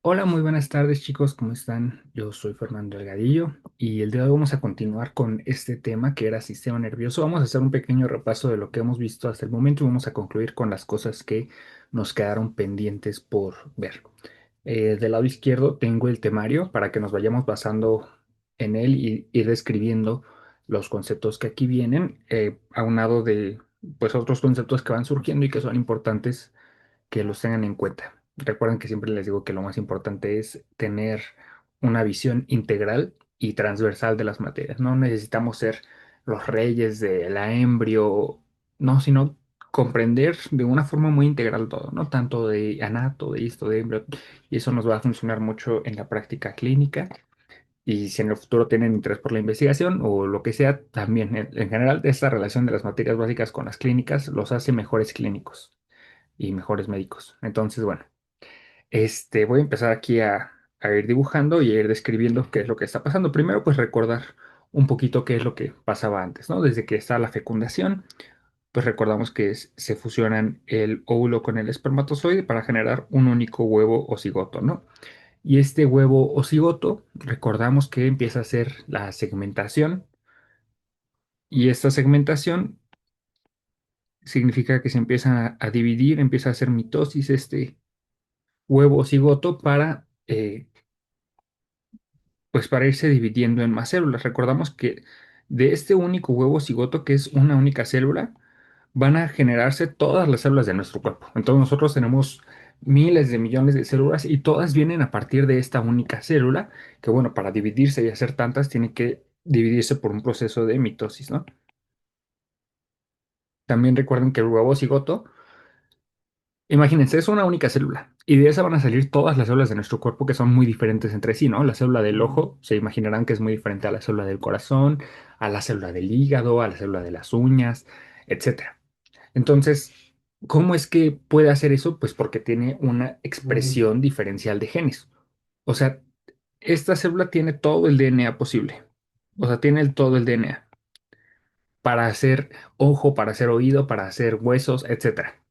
Hola, muy buenas tardes chicos, ¿cómo están? Yo soy Fernando Delgadillo y el día de hoy vamos a continuar con este tema que era sistema nervioso. Vamos a hacer un pequeño repaso de lo que hemos visto hasta el momento y vamos a concluir con las cosas que nos quedaron pendientes por ver. Del lado izquierdo tengo el temario para que nos vayamos basando en él y ir describiendo los conceptos que aquí vienen, aunado de pues otros conceptos que van surgiendo y que son importantes que los tengan en cuenta. Recuerden que siempre les digo que lo más importante es tener una visión integral y transversal de las materias. No necesitamos ser los reyes de la embrio, no, sino comprender de una forma muy integral todo, ¿no? Tanto de anato, de histo, de embrio, y eso nos va a funcionar mucho en la práctica clínica. Y si en el futuro tienen interés por la investigación o lo que sea, también en general esta relación de las materias básicas con las clínicas los hace mejores clínicos y mejores médicos. Entonces, bueno, voy a empezar aquí a ir dibujando y a ir describiendo qué es lo que está pasando. Primero, pues recordar un poquito qué es lo que pasaba antes, ¿no? Desde que está la fecundación, pues recordamos que se fusionan el óvulo con el espermatozoide para generar un único huevo o cigoto, ¿no? Y este huevo o cigoto, recordamos que empieza a ser la segmentación y esta segmentación significa que se empieza a dividir, empieza a hacer mitosis huevo o cigoto pues para irse dividiendo en más células. Recordamos que de este único huevo cigoto, que es una única célula, van a generarse todas las células de nuestro cuerpo. Entonces nosotros tenemos miles de millones de células y todas vienen a partir de esta única célula, que bueno, para dividirse y hacer tantas, tiene que dividirse por un proceso de mitosis, ¿no? También recuerden que el huevo cigoto, imagínense, es una única célula y de esa van a salir todas las células de nuestro cuerpo que son muy diferentes entre sí, ¿no? La célula del ojo se imaginarán que es muy diferente a la célula del corazón, a la célula del hígado, a la célula de las uñas, etcétera. Entonces, ¿cómo es que puede hacer eso? Pues porque tiene una expresión diferencial de genes. O sea, esta célula tiene todo el DNA posible. O sea, tiene todo el DNA para hacer ojo, para hacer oído, para hacer huesos, etcétera.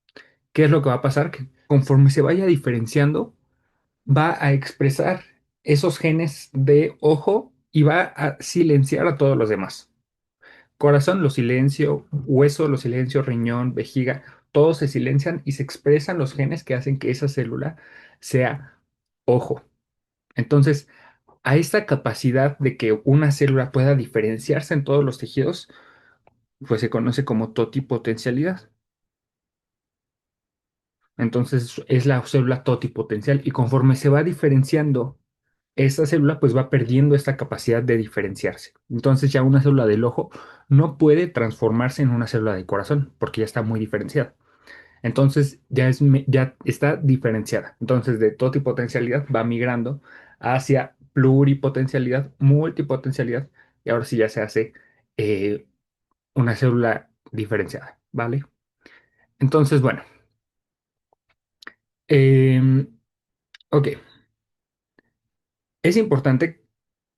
¿Qué es lo que va a pasar? Que conforme se vaya diferenciando, va a expresar esos genes de ojo y va a silenciar a todos los demás. Corazón lo silencio, hueso lo silencio, riñón, vejiga, todos se silencian y se expresan los genes que hacen que esa célula sea ojo. Entonces, a esta capacidad de que una célula pueda diferenciarse en todos los tejidos, pues se conoce como totipotencialidad. Entonces es la célula totipotencial y conforme se va diferenciando esta célula, pues va perdiendo esta capacidad de diferenciarse. Entonces ya una célula del ojo no puede transformarse en una célula del corazón porque ya está muy diferenciada. Entonces ya está diferenciada. Entonces de totipotencialidad va migrando hacia pluripotencialidad, multipotencialidad y ahora sí ya se hace eh, una célula diferenciada, ¿vale? Entonces, bueno, em, ok. Es importante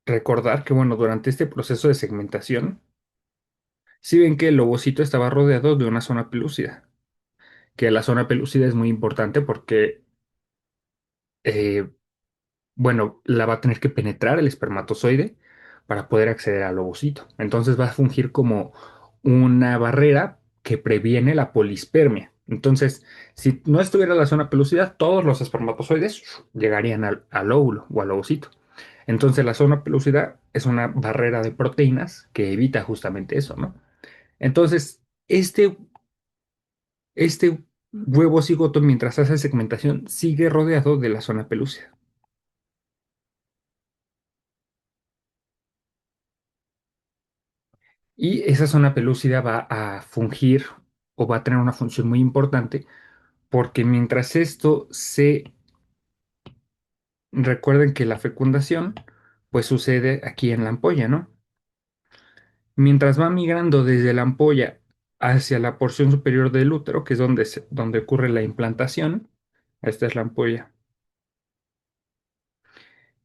recordar que, bueno, durante este proceso de segmentación, si ven que el ovocito estaba rodeado de una zona pelúcida, que la zona pelúcida es muy importante porque, eh, bueno, la va a tener que penetrar el espermatozoide para poder acceder al ovocito. Entonces va a fungir como una barrera que previene la polispermia. Entonces, si no estuviera la zona pelúcida, todos los espermatozoides llegarían al óvulo o al ovocito. Entonces la zona pelúcida es una barrera de proteínas que evita justamente eso, ¿no? Entonces, este huevo cigoto, mientras hace segmentación, sigue rodeado de la zona pelúcida. Y esa zona pelúcida va a fungir o va a tener una función muy importante porque mientras esto recuerden que la fecundación, pues sucede aquí en la ampolla, ¿no? Mientras va migrando desde la ampolla hacia la porción superior del útero, que es donde ocurre la implantación, esta es la ampolla,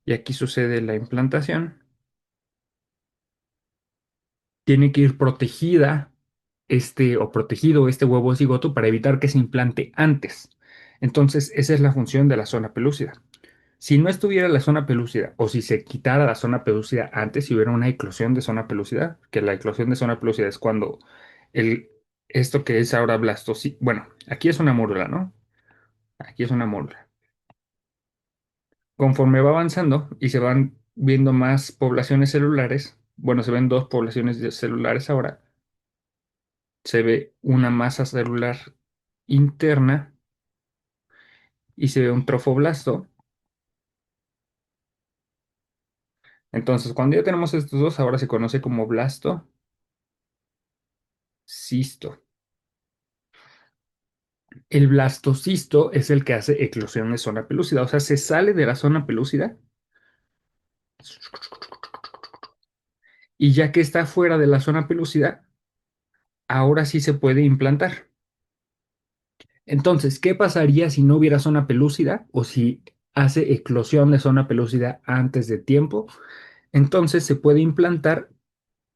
y aquí sucede la implantación, tiene que ir protegida o protegido este huevo cigoto para evitar que se implante antes. Entonces, esa es la función de la zona pelúcida. Si no estuviera la zona pelúcida o si se quitara la zona pelúcida antes, si hubiera una eclosión de zona pelúcida, que la eclosión de zona pelúcida es cuando el, esto que es ahora blastocisto, bueno, aquí es una mórula, ¿no? Aquí es una mórula. Conforme va avanzando y se van viendo más poblaciones celulares, bueno, se ven dos poblaciones celulares ahora, se ve una masa celular interna y se ve un trofoblasto. Entonces, cuando ya tenemos estos dos, ahora se conoce como blastocisto. El blastocisto es el que hace eclosión de zona pelúcida, o sea, se sale de la zona pelúcida y ya que está fuera de la zona pelúcida, ahora sí se puede implantar. Entonces, ¿qué pasaría si no hubiera zona pelúcida o si hace eclosión de zona pelúcida antes de tiempo? Entonces se puede implantar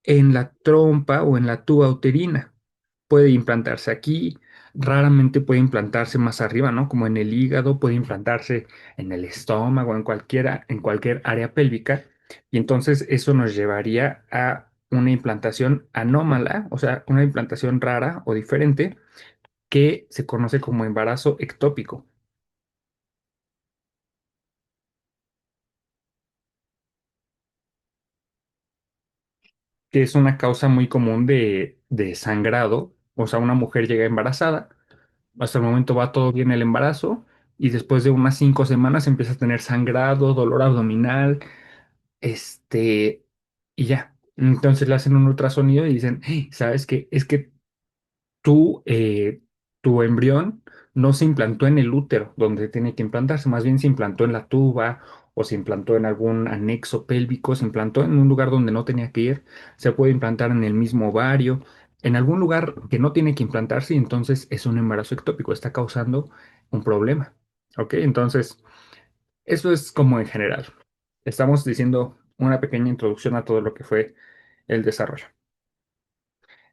en la trompa o en la tuba uterina. Puede implantarse aquí, raramente puede implantarse más arriba, ¿no? Como en el hígado, puede implantarse en el estómago, en cualquier área pélvica. Y entonces eso nos llevaría a una implantación anómala, o sea, una implantación rara o diferente, que se conoce como embarazo ectópico, que es una causa muy común de sangrado. O sea, una mujer llega embarazada, hasta el momento va todo bien el embarazo, y después de unas 5 semanas empieza a tener sangrado, dolor abdominal, este, y ya. Entonces le hacen un ultrasonido y dicen: "Hey, ¿sabes qué? Es que tu, tu embrión no se implantó en el útero donde tiene que implantarse, más bien se implantó en la tuba o se implantó en algún anexo pélvico, se implantó en un lugar donde no tenía que ir, se puede implantar en el mismo ovario, en algún lugar que no tiene que implantarse, y entonces es un embarazo ectópico, está causando un problema. ¿Ok? Entonces, eso es como en general. Estamos diciendo una pequeña introducción a todo lo que fue el desarrollo.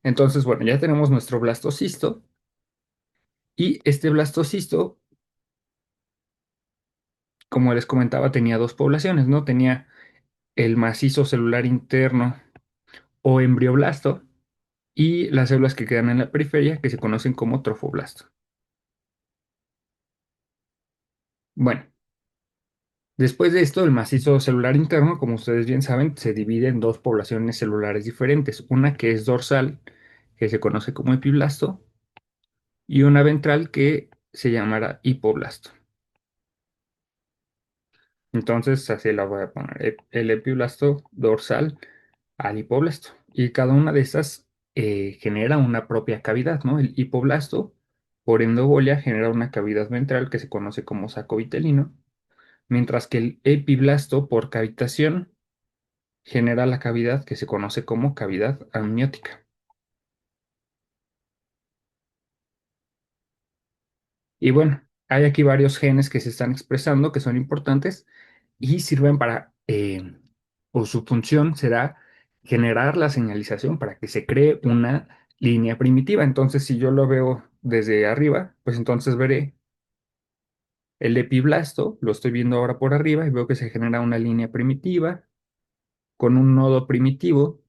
Entonces, bueno, ya tenemos nuestro blastocisto. Y este blastocisto, como les comentaba, tenía dos poblaciones, ¿no? Tenía el macizo celular interno o embrioblasto y las células que quedan en la periferia, que se conocen como trofoblasto. Bueno, después de esto, el macizo celular interno, como ustedes bien saben, se divide en dos poblaciones celulares diferentes. Una que es dorsal, que se conoce como epiblasto, y una ventral que se llamará hipoblasto. Entonces, así la voy a poner: el epiblasto dorsal al hipoblasto. Y cada una de estas genera una propia cavidad, ¿no? El hipoblasto, por endobolia, genera una cavidad ventral que se conoce como saco vitelino, mientras que el epiblasto, por cavitación, genera la cavidad que se conoce como cavidad amniótica. Y bueno, hay aquí varios genes que se están expresando que son importantes y sirven para, o su función será generar la señalización para que se cree una línea primitiva. Entonces, si yo lo veo desde arriba, pues entonces veré el epiblasto, lo estoy viendo ahora por arriba y veo que se genera una línea primitiva con un nodo primitivo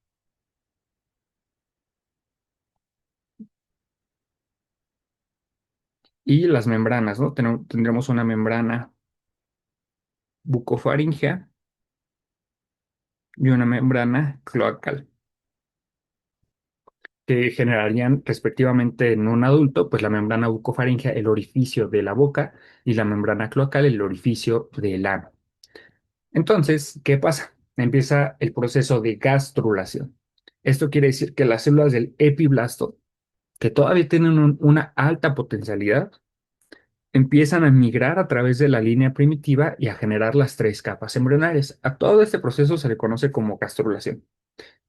y las membranas, ¿no? Tendremos una membrana bucofaringea y una membrana cloacal, que generarían respectivamente en un adulto, pues la membrana bucofaringea, el orificio de la boca, y la membrana cloacal, el orificio del ano. Entonces, ¿qué pasa? Empieza el proceso de gastrulación. Esto quiere decir que las células del epiblasto, que todavía tienen una alta potencialidad, empiezan a migrar a través de la línea primitiva y a generar las tres capas embrionarias. A todo este proceso se le conoce como gastrulación,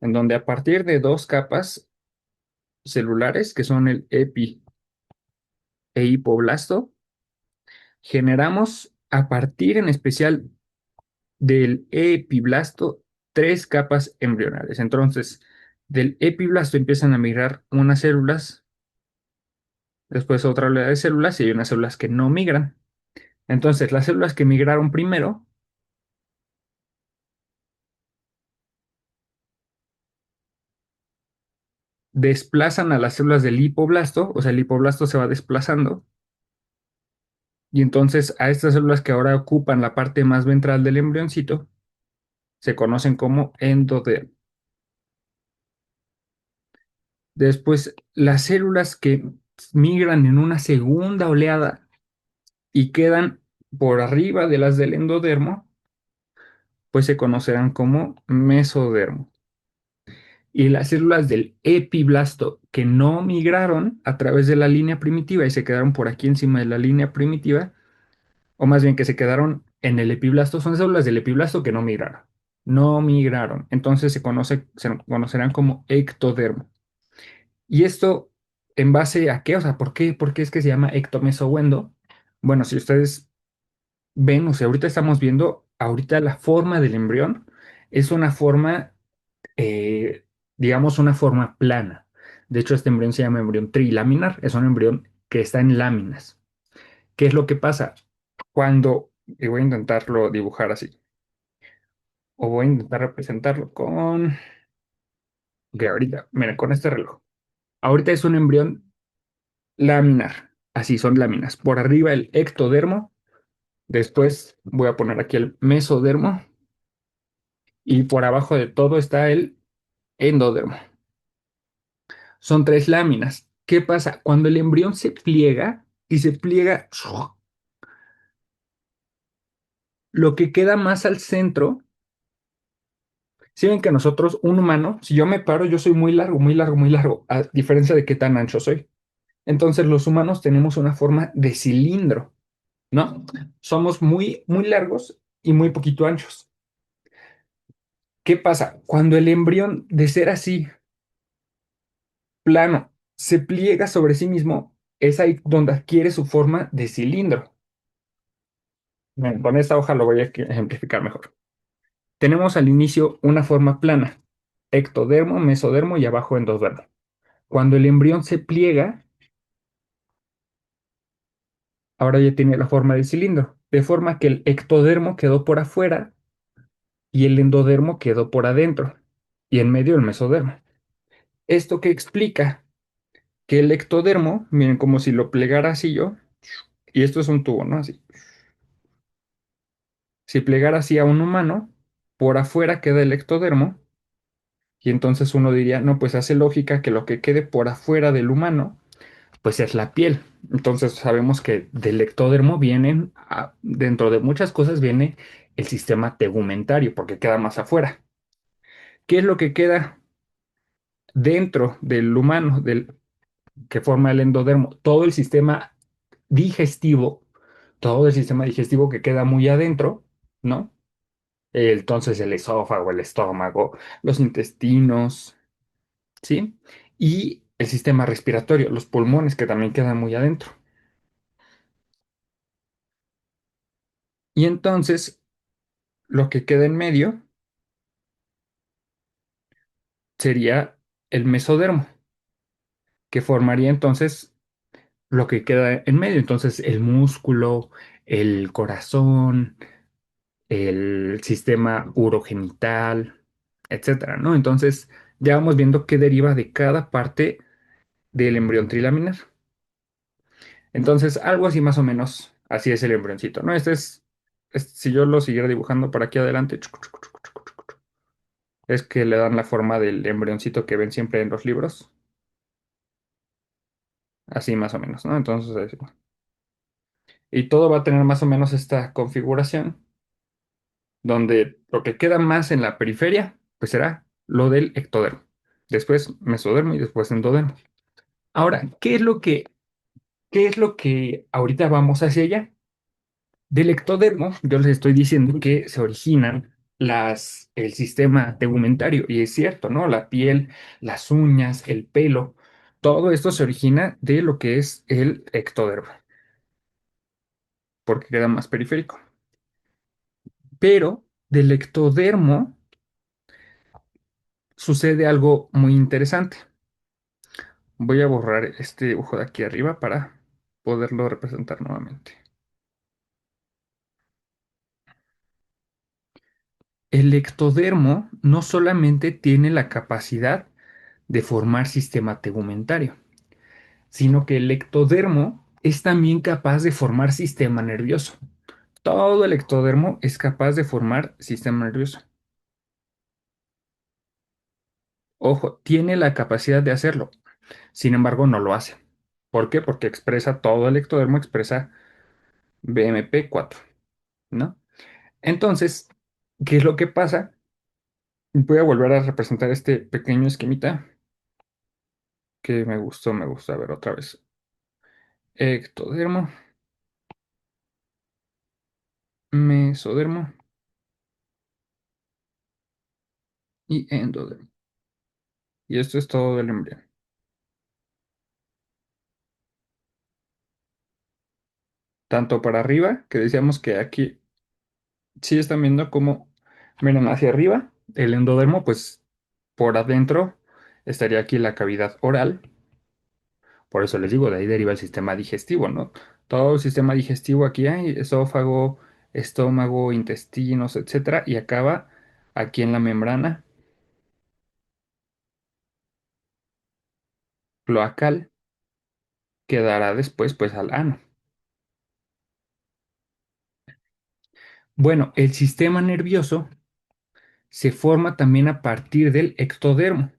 en donde a partir de dos capas celulares, que son el epi e hipoblasto, generamos a partir en especial del epiblasto tres capas embrionales. Entonces, del epiblasto empiezan a migrar unas células, después otra oleada de células y hay unas células que no migran. Entonces, las células que migraron primero desplazan a las células del hipoblasto, o sea, el hipoblasto se va desplazando, y entonces a estas células que ahora ocupan la parte más ventral del embrioncito se conocen como endodermo. Después, las células que migran en una segunda oleada y quedan por arriba de las del endodermo, pues se conocerán como mesodermo. Y las células del epiblasto que no migraron a través de la línea primitiva y se quedaron por aquí encima de la línea primitiva, o más bien que se quedaron en el epiblasto, son células del epiblasto que no migraron. No migraron. Entonces se conocerán como ectodermo. ¿Y esto en base a qué? O sea, ¿por qué es que se llama ectomesobuendo? Bueno, si ustedes ven, o sea, ahorita estamos viendo, ahorita la forma del embrión es una forma, eh, digamos, una forma plana. De hecho, este embrión se llama embrión trilaminar, es un embrión que está en láminas. ¿Qué es lo que pasa? Cuando, y voy a intentarlo dibujar así, o voy a intentar representarlo con, que ahorita, miren, con este reloj. Ahorita es un embrión laminar, así son láminas. Por arriba el ectodermo, después voy a poner aquí el mesodermo y por abajo de todo está el endodermo. Son tres láminas. ¿Qué pasa? Cuando el embrión se pliega y se pliega, lo que queda más al centro, si ven que nosotros, un humano, si yo me paro, yo soy muy largo, muy largo, muy largo, a diferencia de qué tan ancho soy. Entonces los humanos tenemos una forma de cilindro, ¿no? Somos muy, muy largos y muy poquito anchos. ¿Qué pasa? Cuando el embrión, de ser así, plano, se pliega sobre sí mismo, es ahí donde adquiere su forma de cilindro. Bueno, con esta hoja lo voy a ejemplificar mejor. Tenemos al inicio una forma plana, ectodermo, mesodermo y abajo endodermo. Cuando el embrión se pliega, ahora ya tiene la forma de cilindro, de forma que el ectodermo quedó por afuera y el endodermo quedó por adentro, y en medio el mesodermo. ¿Esto qué explica? Que el ectodermo, miren, como si lo plegara así yo, y esto es un tubo, ¿no? Así. Si plegara así a un humano, por afuera queda el ectodermo, y entonces uno diría, no, pues hace lógica que lo que quede por afuera del humano, pues es la piel. Entonces sabemos que del ectodermo vienen, dentro de muchas cosas viene el sistema tegumentario, porque queda más afuera. ¿Qué es lo que queda dentro del humano, que forma el endodermo? Todo el sistema digestivo que queda muy adentro, ¿no? Entonces el esófago, el estómago, los intestinos, ¿sí? Y el sistema respiratorio, los pulmones que también quedan muy adentro. Y entonces lo que queda en medio sería el mesodermo, que formaría entonces lo que queda en medio. Entonces el músculo, el corazón, el sistema urogenital, etcétera, ¿no? Entonces ya vamos viendo qué deriva de cada parte del embrión trilaminar. Entonces, algo así más o menos, así es el embrioncito, ¿no? Si yo lo siguiera dibujando para aquí adelante, es que le dan la forma del embrioncito que ven siempre en los libros, así más o menos, ¿no? Entonces, y todo va a tener más o menos esta configuración, donde lo que queda más en la periferia, pues será lo del ectodermo, después mesodermo y después endodermo. Ahora, qué es lo que ahorita vamos hacia allá? Del ectodermo, yo les estoy diciendo que se originan el sistema tegumentario, y es cierto, ¿no? La piel, las uñas, el pelo, todo esto se origina de lo que es el ectodermo, porque queda más periférico. Pero del ectodermo sucede algo muy interesante. Voy a borrar este dibujo de aquí arriba para poderlo representar nuevamente. El ectodermo no solamente tiene la capacidad de formar sistema tegumentario, sino que el ectodermo es también capaz de formar sistema nervioso. Todo el ectodermo es capaz de formar sistema nervioso. Ojo, tiene la capacidad de hacerlo, sin embargo no lo hace. ¿Por qué? Porque expresa todo el ectodermo, expresa BMP4, ¿no? Entonces, ¿qué es lo que pasa? Voy a volver a representar este pequeño esquemita que me gusta ver otra vez. Ectodermo, mesodermo y endodermo. Y esto es todo el embrión. Tanto para arriba, que decíamos que aquí sí están viendo cómo miren hacia arriba, el endodermo, pues por adentro estaría aquí la cavidad oral. Por eso les digo, de ahí deriva el sistema digestivo, ¿no? Todo el sistema digestivo aquí hay esófago, estómago, intestinos, etcétera, y acaba aquí en la membrana cloacal que dará después pues al ano. Bueno, el sistema nervioso se forma también a partir del ectodermo.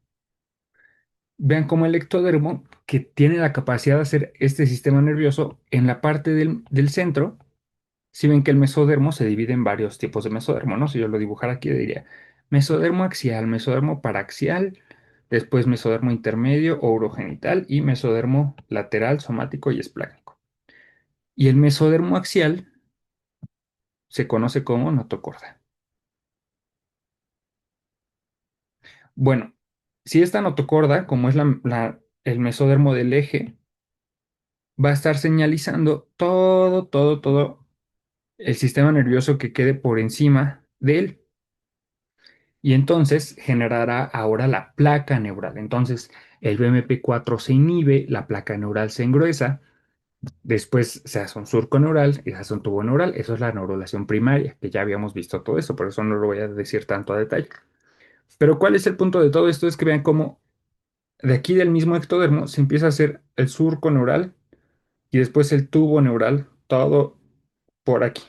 Vean cómo el ectodermo, que tiene la capacidad de hacer este sistema nervioso en la parte del centro, si ven que el mesodermo se divide en varios tipos de mesodermo, ¿no? Si yo lo dibujara aquí, diría mesodermo axial, mesodermo paraxial, después mesodermo intermedio o urogenital y mesodermo lateral, somático y esplácnico. Y el mesodermo axial se conoce como notocorda. Bueno, si esta notocorda, como es el mesodermo del eje, va a estar señalizando todo el sistema nervioso que quede por encima de él. Y entonces generará ahora la placa neural. Entonces el BMP4 se inhibe, la placa neural se engruesa, después se hace un surco neural y se hace un tubo neural. Eso es la neurulación primaria, que ya habíamos visto todo eso, por eso no lo voy a decir tanto a detalle. Pero ¿cuál es el punto de todo esto? Es que vean cómo de aquí del mismo ectodermo se empieza a hacer el surco neural y después el tubo neural, todo por aquí.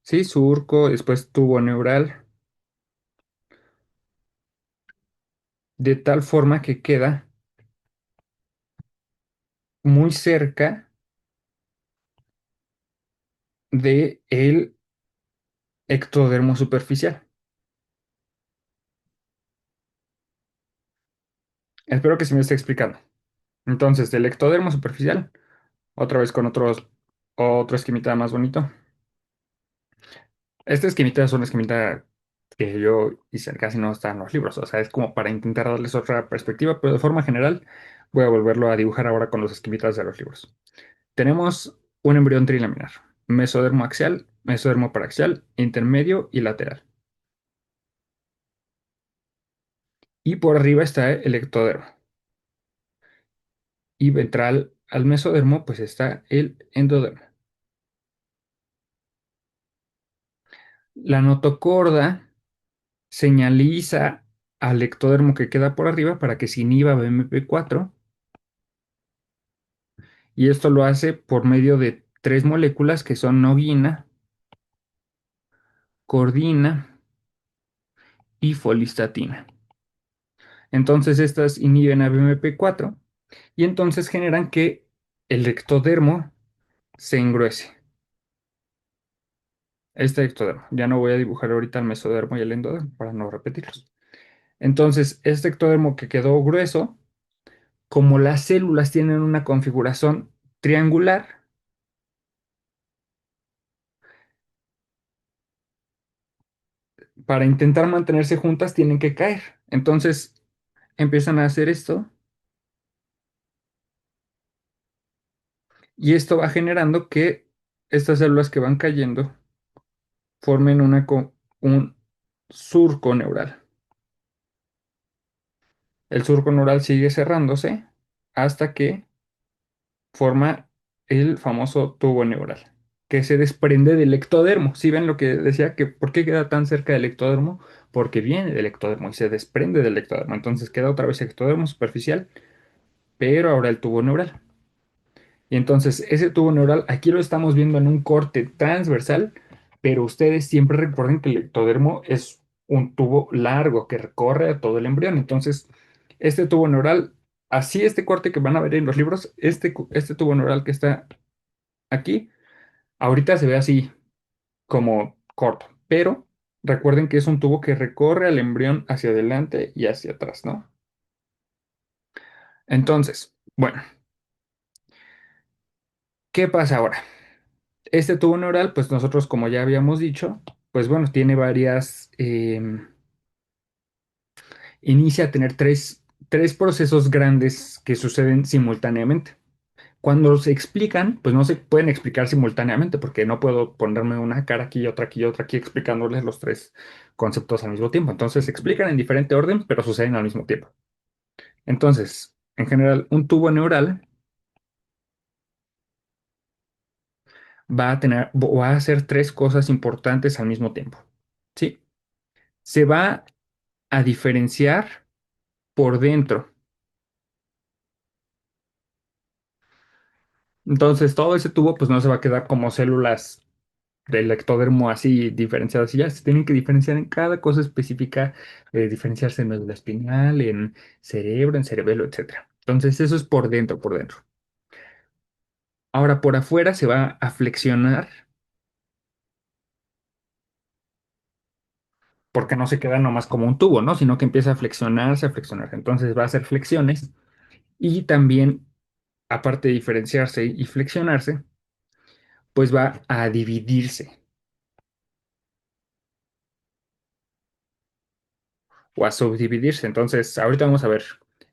Sí, surco, después tubo neural, de tal forma que queda muy cerca de el ectodermo superficial. Espero que se me esté explicando. Entonces, del ectodermo superficial, otra vez con otro esquemita más bonito. Este esquemita es una esquemita que yo hice, casi no está en los libros, o sea, es como para intentar darles otra perspectiva, pero de forma general voy a volverlo a dibujar ahora con los esquemitas de los libros. Tenemos un embrión trilaminar, mesodermo axial, mesodermo paraxial, intermedio y lateral. Y por arriba está el ectodermo. Y ventral al mesodermo, pues está el endodermo. La notocorda señaliza al ectodermo que queda por arriba para que se inhiba BMP4 y esto lo hace por medio de tres moléculas que son noguina, cordina y folistatina. Entonces estas inhiben a BMP4 y entonces generan que el ectodermo se engruese. Este ectodermo. Ya no voy a dibujar ahorita el mesodermo y el endodermo para no repetirlos. Entonces, este ectodermo que quedó grueso, como las células tienen una configuración triangular, para intentar mantenerse juntas tienen que caer. Entonces, empiezan a hacer esto y esto va generando que estas células que van cayendo formen un surco neural. El surco neural sigue cerrándose hasta que forma el famoso tubo neural. que se desprende del ectodermo. ¿Sí ven lo que decía? Que ¿por qué queda tan cerca del ectodermo? Porque viene del ectodermo y se desprende del ectodermo. Entonces queda otra vez ectodermo superficial, pero ahora el tubo neural. Y entonces ese tubo neural, aquí lo estamos viendo en un corte transversal, pero ustedes siempre recuerden que el ectodermo es un tubo largo que recorre a todo el embrión. Entonces, este tubo neural, así este corte que van a ver en los libros, este tubo neural que está aquí, ahorita se ve así como corto, pero recuerden que es un tubo que recorre al embrión hacia adelante y hacia atrás, ¿no? Entonces, bueno, ¿qué pasa ahora? Este tubo neural, pues nosotros, como ya habíamos dicho, pues bueno, tiene varias, inicia a tener tres procesos grandes que suceden simultáneamente. Cuando se explican, pues no se pueden explicar simultáneamente, porque no puedo ponerme una cara aquí y otra aquí y otra aquí explicándoles los tres conceptos al mismo tiempo. Entonces se explican en diferente orden, pero suceden al mismo tiempo. Entonces, en general, un tubo neural va a hacer tres cosas importantes al mismo tiempo. ¿Sí? Se va a diferenciar por dentro. Entonces, todo ese tubo, pues no se va a quedar como células del ectodermo así diferenciadas y ya se tienen que diferenciar en cada cosa específica, diferenciarse en médula espinal, en cerebro, en cerebelo, etcétera. Entonces, eso es por dentro, por dentro. Ahora, por afuera se va a flexionar porque no se queda nomás como un tubo, ¿no? Sino que empieza a flexionarse, a flexionar. Entonces va a hacer flexiones y también, aparte de diferenciarse y flexionarse, pues va a dividirse o a subdividirse. Entonces, ahorita vamos a ver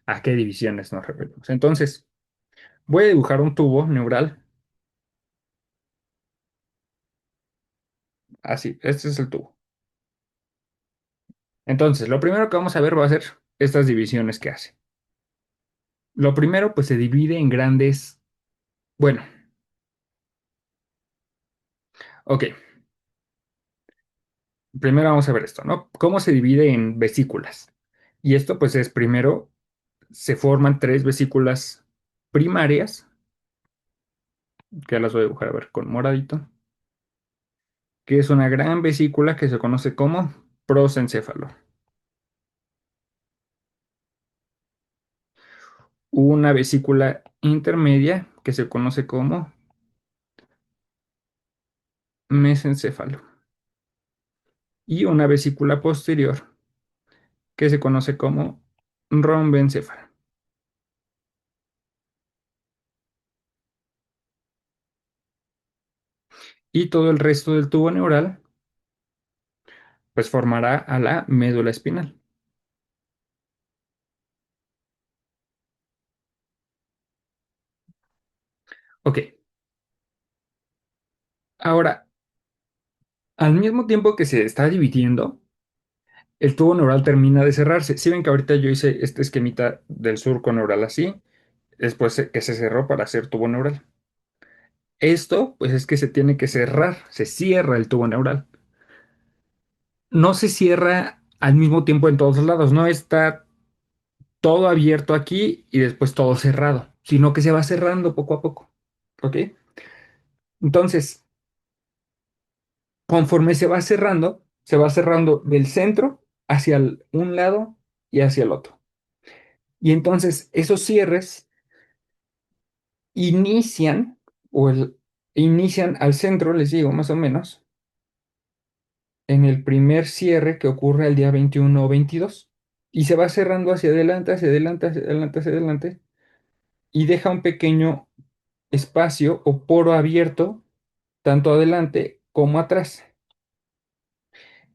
a qué divisiones nos referimos. Entonces, voy a dibujar un tubo neural. Así, este es el tubo. Entonces, lo primero que vamos a ver va a ser estas divisiones que hace. Lo primero, pues se divide en grandes. Bueno, ok. Primero vamos a ver esto, ¿no? ¿Cómo se divide en vesículas? Y esto, pues es primero, se forman tres vesículas primarias, que las voy a dibujar a ver con moradito, que es una gran vesícula que se conoce como prosencéfalo. Una vesícula intermedia que se conoce como mesencéfalo. Y una vesícula posterior que se conoce como rombencéfalo. Y todo el resto del tubo neural, pues formará a la médula espinal. Ok, ahora, al mismo tiempo que se está dividiendo, el tubo neural termina de cerrarse. Si ven que ahorita yo hice este esquemita del surco neural así, después que se cerró para hacer tubo neural. Esto, pues es que se tiene que cerrar, se cierra el tubo neural. No se cierra al mismo tiempo en todos lados, no está todo abierto aquí y después todo cerrado, sino que se va cerrando poco a poco. ¿Ok? Entonces, conforme se va cerrando del centro hacia un lado y hacia el otro. Y entonces esos cierres inician, o inician al centro, les digo más o menos, en el primer cierre que ocurre el día 21 o 22. Y se va cerrando hacia adelante, hacia adelante, hacia adelante, hacia adelante, y deja un pequeño espacio o poro abierto, tanto adelante como atrás.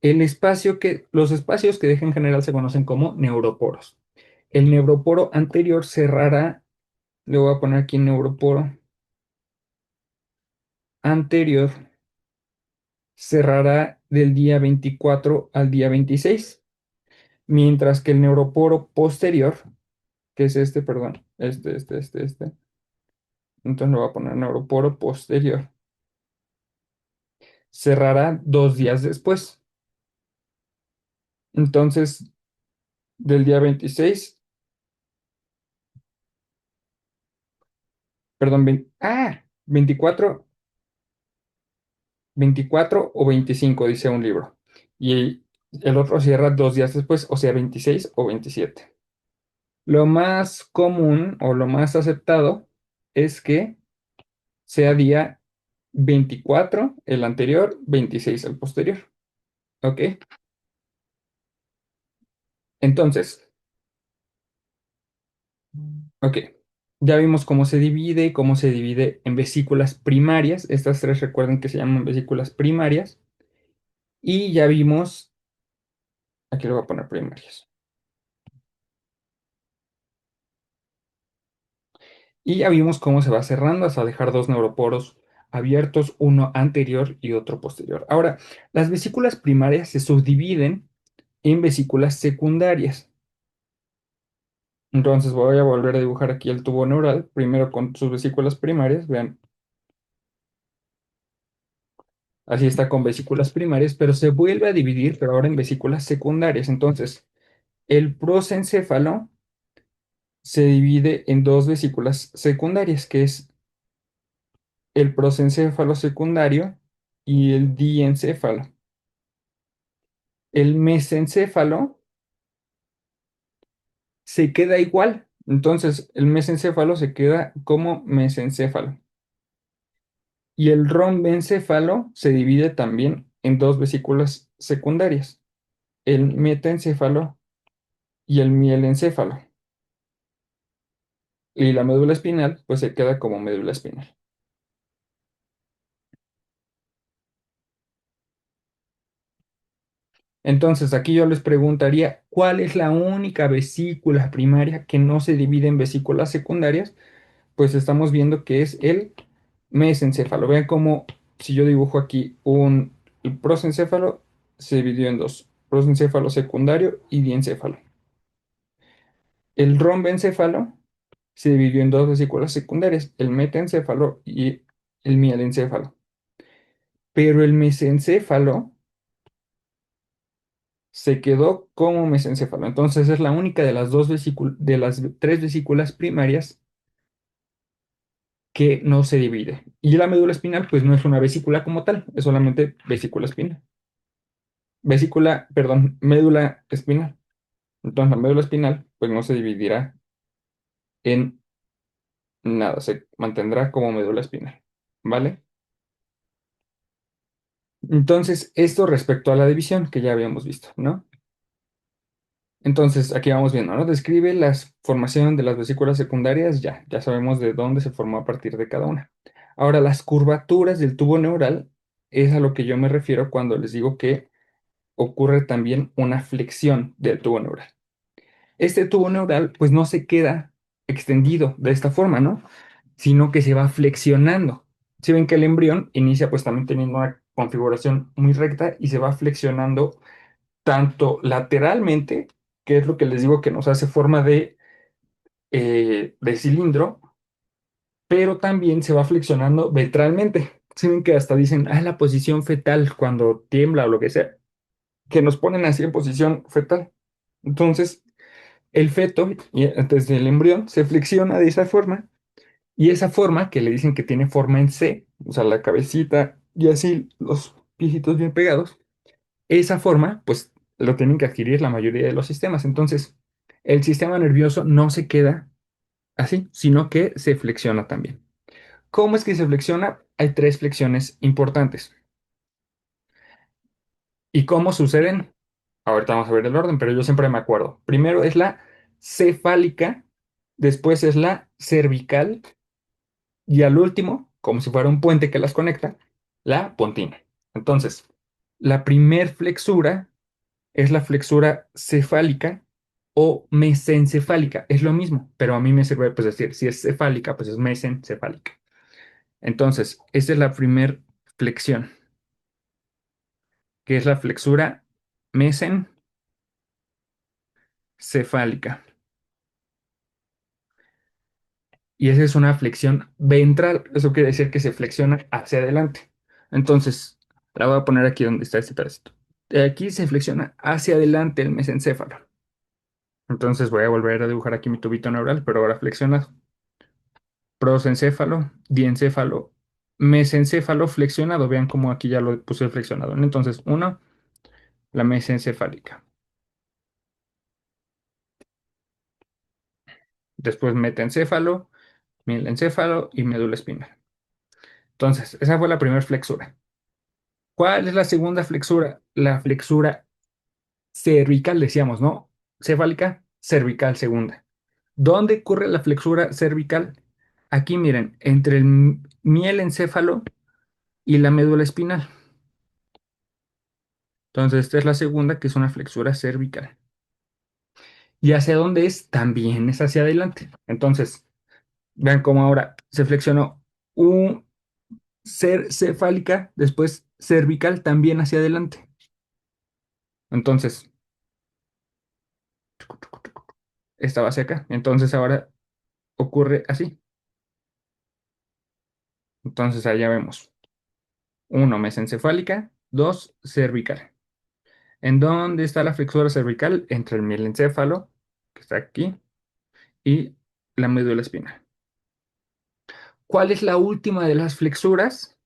Los espacios que deja en general se conocen como neuroporos. El neuroporo anterior cerrará, le voy a poner aquí neuroporo anterior, cerrará del día 24 al día 26, mientras que el neuroporo posterior, que es este, perdón, este, entonces le voy a poner neuroporo posterior, cerrará 2 días después. Entonces, del día 26, perdón, 24, 24 o 25 dice un libro. Y el otro cierra 2 días después, o sea, 26 o 27. Lo más común o lo más aceptado es que sea día 24 el anterior, 26 el posterior. ¿Ok? Entonces, ok. Ya vimos cómo se divide en vesículas primarias. Estas tres recuerden que se llaman vesículas primarias. Y ya vimos, aquí lo voy a poner primarias. Y ya vimos cómo se va cerrando hasta dejar dos neuroporos abiertos, uno anterior y otro posterior. Ahora, las vesículas primarias se subdividen en vesículas secundarias. Entonces voy a volver a dibujar aquí el tubo neural, primero con sus vesículas primarias, vean, así está con vesículas primarias, pero se vuelve a dividir, pero ahora en vesículas secundarias. Entonces, el prosencéfalo se divide en dos vesículas secundarias, que es el prosencéfalo secundario y el diencéfalo. El mesencéfalo se queda igual. Entonces, el mesencéfalo se queda como mesencéfalo. Y el rombencéfalo se divide también en dos vesículas secundarias, el metaencéfalo y el mielencéfalo. Y la médula espinal, pues se queda como médula espinal. Entonces, aquí yo les preguntaría, ¿cuál es la única vesícula primaria que no se divide en vesículas secundarias? Pues estamos viendo que es el mesencéfalo. Vean cómo si yo dibujo aquí el prosencéfalo se dividió en dos, prosencéfalo secundario y diencéfalo. El rombencéfalo se dividió en dos vesículas secundarias, el metaencéfalo y el mielencéfalo. Pero el mesencéfalo se quedó como mesencéfalo. Entonces es la única de las de las tres vesículas primarias que no se divide. Y la médula espinal, pues no es una vesícula como tal, es solamente vesícula espinal. Vesícula, perdón, médula espinal. Entonces la médula espinal, pues no se dividirá en nada, se mantendrá como médula espinal. ¿Vale? Entonces, esto respecto a la división que ya habíamos visto, ¿no? Entonces, aquí vamos viendo, ¿no? Describe la formación de las vesículas secundarias, ya sabemos de dónde se formó a partir de cada una. Ahora, las curvaturas del tubo neural es a lo que yo me refiero cuando les digo que ocurre también una flexión del tubo neural. Este tubo neural, pues no se queda extendido de esta forma, ¿no? Sino que se va flexionando. Si ven que el embrión inicia pues también teniendo una configuración muy recta y se va flexionando tanto lateralmente, que es lo que les digo que nos hace forma de cilindro, pero también se va flexionando ventralmente. Si ven que hasta dicen, la posición fetal cuando tiembla o lo que sea, que nos ponen así en posición fetal. Entonces, el feto, desde el embrión, se flexiona de esa forma, y esa forma, que le dicen que tiene forma en C, o sea, la cabecita y así los piecitos bien pegados, esa forma, pues lo tienen que adquirir la mayoría de los sistemas. Entonces, el sistema nervioso no se queda así, sino que se flexiona también. ¿Cómo es que se flexiona? Hay tres flexiones importantes. ¿Y cómo suceden? Ahorita vamos a ver el orden, pero yo siempre me acuerdo. Primero es la cefálica, después es la cervical y al último, como si fuera un puente que las conecta, la pontina. Entonces, la primer flexura es la flexura cefálica o mesencefálica. Es lo mismo, pero a mí me sirve pues decir, si es cefálica, pues es mesencefálica. Entonces, esta es la primer flexión, que es la flexura mesencefálica. Y esa es una flexión ventral. Eso quiere decir que se flexiona hacia adelante. Entonces, La voy a poner aquí donde está este pedacito. De aquí se flexiona hacia adelante el mesencéfalo. Entonces voy a volver a dibujar aquí mi tubito neural, pero ahora flexiona prosencéfalo, diencéfalo, mesencéfalo flexionado. Vean cómo aquí ya lo puse flexionado, ¿no? Entonces, uno, la mesencefálica. Después metencéfalo, mielencéfalo y médula espinal. Entonces, esa fue la primera flexura. ¿Cuál es la segunda flexura? La flexura cervical, decíamos, ¿no? Cefálica, cervical, segunda. ¿Dónde ocurre la flexura cervical? Aquí, miren, entre el mielencéfalo y la médula espinal. Entonces, esta es la segunda, que es una flexura cervical. ¿Y hacia dónde es? También es hacia adelante. Entonces, vean cómo ahora se flexionó un ser cefálica, después cervical, también hacia adelante. Entonces, esta va hacia acá. Entonces, ahora ocurre así. Entonces, allá vemos. Uno, mesencefálica. Dos, cervical. ¿En dónde está la flexura cervical? Entre el mielencéfalo, que está aquí, y la médula espinal. ¿Cuál es la última de las flexuras?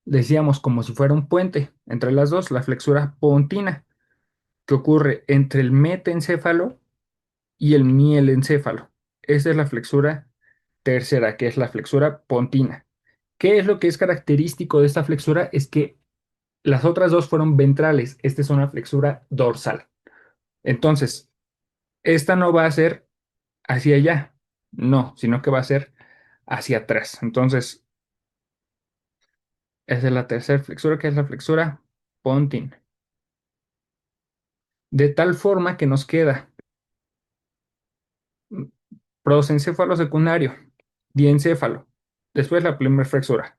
Decíamos como si fuera un puente entre las dos, la flexura pontina, que ocurre entre el metencéfalo y el mielencéfalo. Esa es la flexura tercera, que es la flexura pontina. ¿Qué es lo que es característico de esta flexura? Es que las otras dos fueron ventrales. Esta es una flexura dorsal. Entonces, esta no va a ser hacia allá, no, sino que va a ser hacia atrás. Entonces, esa es la tercera flexura, que es la flexura pontina. De tal forma que nos queda prosencéfalo secundario, diencéfalo. Después la primera flexura,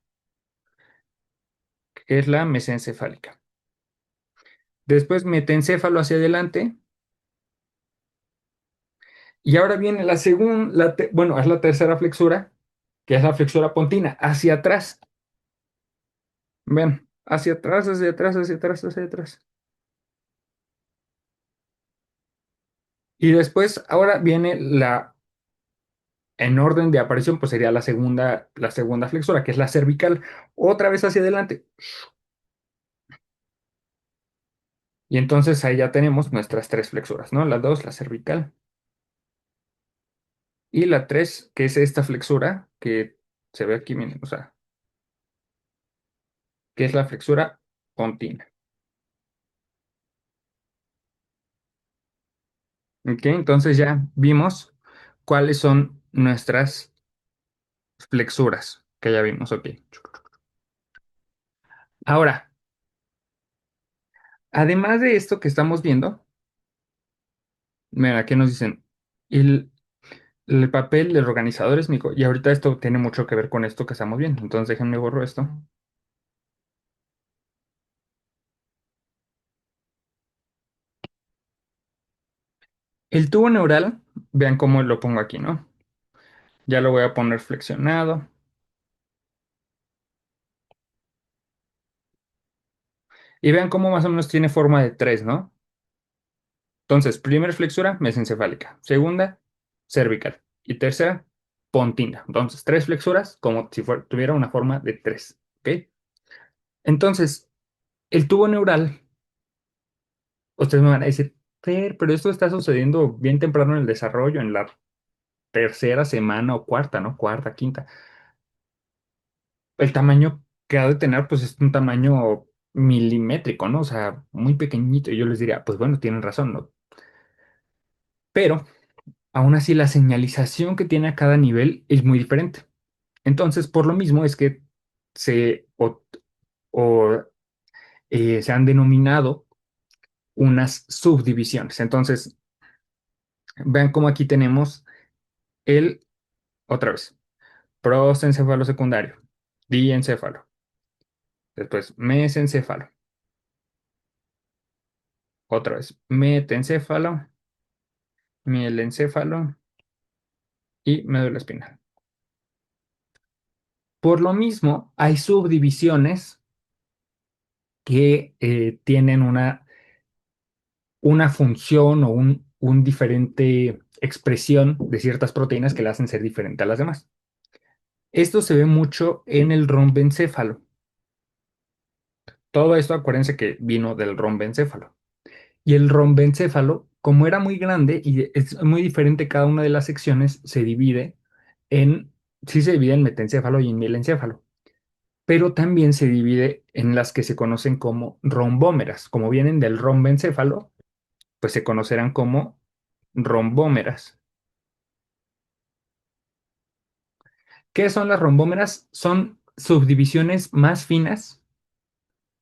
que es la mesencefálica. Después metencéfalo hacia adelante. Y ahora viene la segunda, bueno, es la tercera flexura, que es la flexura pontina, hacia atrás. Ven, hacia atrás, hacia atrás, hacia atrás, hacia atrás. Y después, ahora viene en orden de aparición, pues sería la segunda flexura, que es la cervical, otra vez hacia adelante. Y entonces ahí ya tenemos nuestras tres flexuras, ¿no? La dos, la cervical, y la tres, que es esta flexura que se ve aquí, miren, o sea, que es la flexura pontina. ¿Ok? Entonces ya vimos cuáles son nuestras flexuras, que ya vimos, ok. Ahora, además de esto que estamos viendo, mira, ¿qué nos dicen? El, el papel del organizador es Nico, y ahorita esto tiene mucho que ver con esto que estamos viendo, entonces déjenme borro esto. El tubo neural, vean cómo lo pongo aquí, ¿no? Ya lo voy a poner flexionado. Y vean cómo más o menos tiene forma de tres, ¿no? Entonces, primera flexura, mesencefálica. Segunda, cervical. Y tercera, pontina. Entonces, tres flexuras como si tuviera una forma de tres. ¿Ok? Entonces, el tubo neural, ustedes me van a decir, pero esto está sucediendo bien temprano en el desarrollo, en la tercera semana o cuarta, ¿no? Cuarta, quinta. El tamaño que ha de tener, pues es un tamaño milimétrico, ¿no? O sea, muy pequeñito. Y yo les diría, pues bueno, tienen razón, ¿no? Pero aún así la señalización que tiene a cada nivel es muy diferente. Entonces, por lo mismo es que se, o, o, se han denominado unas subdivisiones. Entonces, vean cómo aquí tenemos el, otra vez, prosencéfalo secundario, diencéfalo, después mesencéfalo, otra vez, metencéfalo, mielencéfalo y médula espinal. Por lo mismo, hay subdivisiones que tienen una función o un diferente expresión de ciertas proteínas que la hacen ser diferente a las demás. Esto se ve mucho en el rombencéfalo. Todo esto, acuérdense que vino del rombencéfalo. Y el rombencéfalo, como era muy grande y es muy diferente cada una de las secciones, se divide en, sí se divide en metencéfalo y en mielencéfalo, pero también se divide en las que se conocen como rombómeras. Como vienen del rombencéfalo, pues se conocerán como rombómeras. ¿Qué son las rombómeras? Son subdivisiones más finas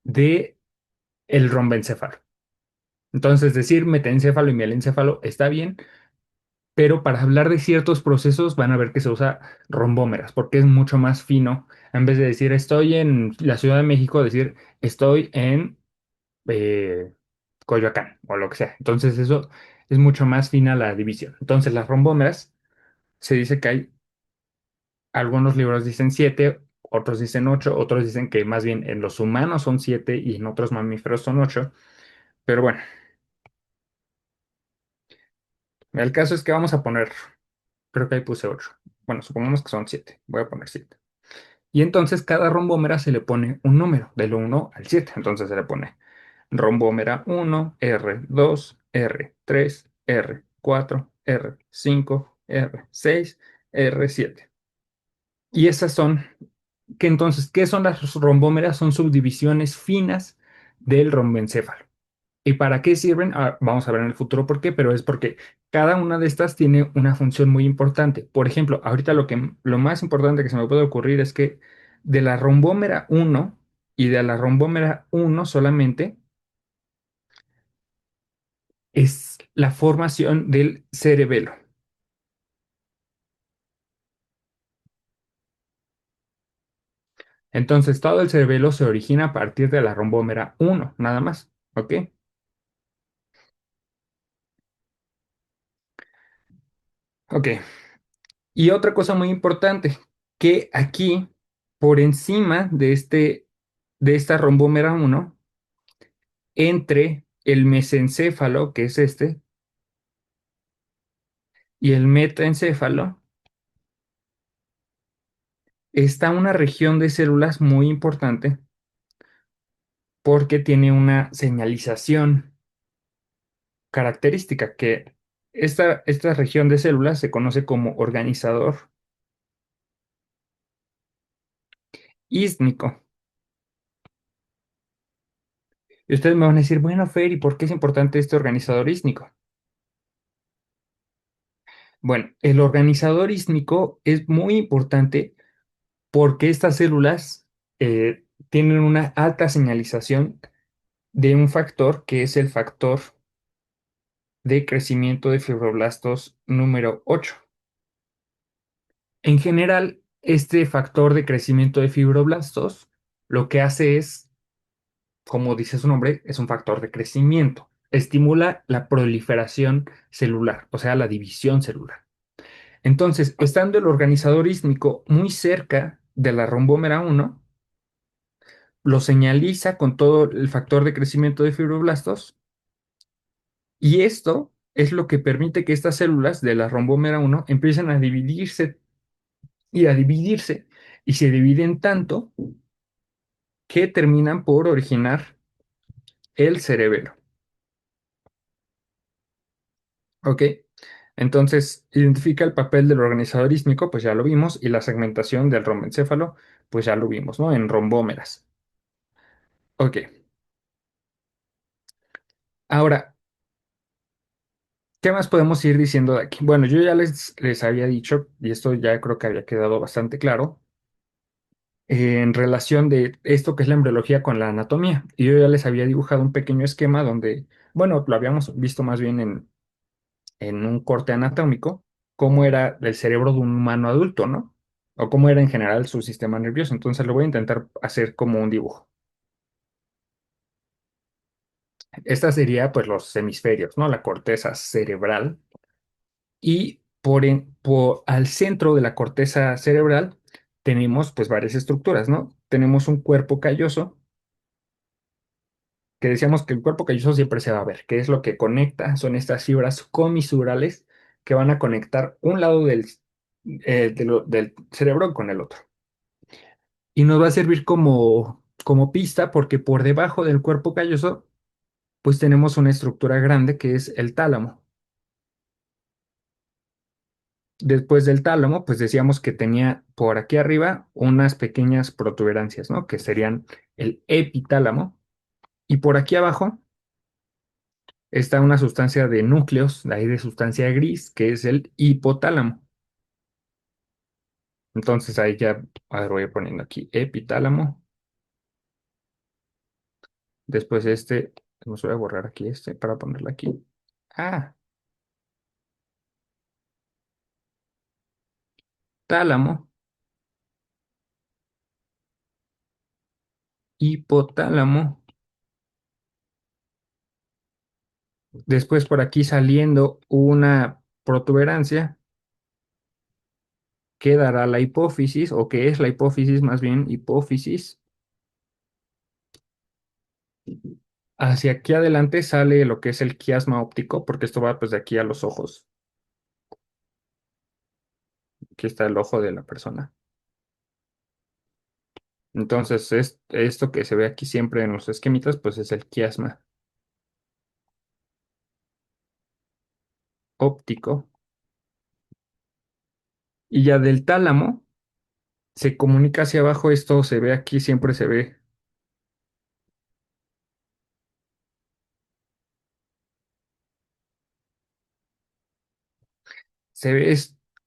de el rombencéfalo. Entonces, decir metencéfalo y mielencéfalo está bien, pero para hablar de ciertos procesos van a ver que se usa rombómeras, porque es mucho más fino. En vez de decir estoy en la Ciudad de México, decir estoy en eh, Coyoacán o lo que sea. Entonces, eso es mucho más fina la división. Entonces, las rombómeras se dice que hay, algunos libros dicen siete, otros dicen ocho, otros dicen que más bien en los humanos son siete y en otros mamíferos son ocho. Pero bueno, el caso es que vamos a poner, creo que ahí puse ocho. Bueno, supongamos que son siete. Voy a poner siete. Y entonces cada rombómera se le pone un número, del uno al 7. Entonces se le pone rombómera uno, R2, R3, R4, R5, R6, R7. Y esas son, que entonces, ¿qué son las rombómeras? Son subdivisiones finas del rombencéfalo. ¿Y para qué sirven? Vamos a ver en el futuro por qué, pero es porque cada una de estas tiene una función muy importante. Por ejemplo, ahorita lo más importante que se me puede ocurrir es que de la rombómera uno y de la rombómera uno solamente es la formación del cerebelo. Entonces, todo el cerebelo se origina a partir de la rombómera uno, nada más. ¿Ok? Ok. Y otra cosa muy importante, que aquí, por encima de esta rombómera uno, entre el mesencéfalo, que es este, y el metaencéfalo, está una región de células muy importante porque tiene una señalización característica que esta región de células se conoce como organizador ísmico. Y ustedes me van a decir, bueno, Fer, ¿y por qué es importante este organizador ísmico? Bueno, el organizador ísmico es muy importante porque estas células tienen una alta señalización de un factor que es el factor de crecimiento de fibroblastos número 8. En general, este factor de crecimiento de fibroblastos lo que hace es, como dice su nombre, es un factor de crecimiento. Estimula la proliferación celular, o sea, la división celular. Entonces, estando el organizador ísmico muy cerca de la rombómera uno, lo señaliza con todo el factor de crecimiento de fibroblastos y esto es lo que permite que estas células de la rombómera uno empiecen a dividirse y a dividirse y se dividen tanto que terminan por originar el cerebelo. ¿Ok? Entonces, identifica el papel del organizador ísmico, pues ya lo vimos, y la segmentación del rombencéfalo, pues ya lo vimos, ¿no? En rombómeras. Ok. Ahora, ¿qué más podemos ir diciendo de aquí? Bueno, yo ya les había dicho, y esto ya creo que había quedado bastante claro, en relación de esto que es la embriología con la anatomía. Y yo ya les había dibujado un pequeño esquema donde, bueno, lo habíamos visto más bien en un corte anatómico, cómo era el cerebro de un humano adulto, ¿no? O cómo era en general su sistema nervioso. Entonces lo voy a intentar hacer como un dibujo. Esta sería pues los hemisferios, ¿no? La corteza cerebral y al centro de la corteza cerebral tenemos pues varias estructuras, ¿no? Tenemos un cuerpo calloso que decíamos que el cuerpo calloso siempre se va a ver, que es lo que conecta, son estas fibras comisurales que van a conectar un lado del cerebro con el otro. Y nos va a servir como pista porque por debajo del cuerpo calloso, pues tenemos una estructura grande que es el tálamo. Después del tálamo, pues decíamos que tenía por aquí arriba unas pequeñas protuberancias, ¿no? Que serían el epitálamo. Y por aquí abajo está una sustancia de núcleos, de ahí de sustancia gris, que es el hipotálamo. Entonces ahí ya, a ver, voy poniendo aquí epitálamo. Después nos voy a borrar aquí para ponerlo aquí. Ah, tálamo, hipotálamo. Después por aquí saliendo una protuberancia que dará la hipófisis, o que es la hipófisis, más bien hipófisis. Hacia aquí adelante sale lo que es el quiasma óptico, porque esto va pues de aquí a los ojos. Aquí está el ojo de la persona. Entonces, esto que se ve aquí siempre en los esquemitas, pues es el quiasma óptico. Y ya del tálamo se comunica hacia abajo, esto se ve aquí, siempre se ve. Se ve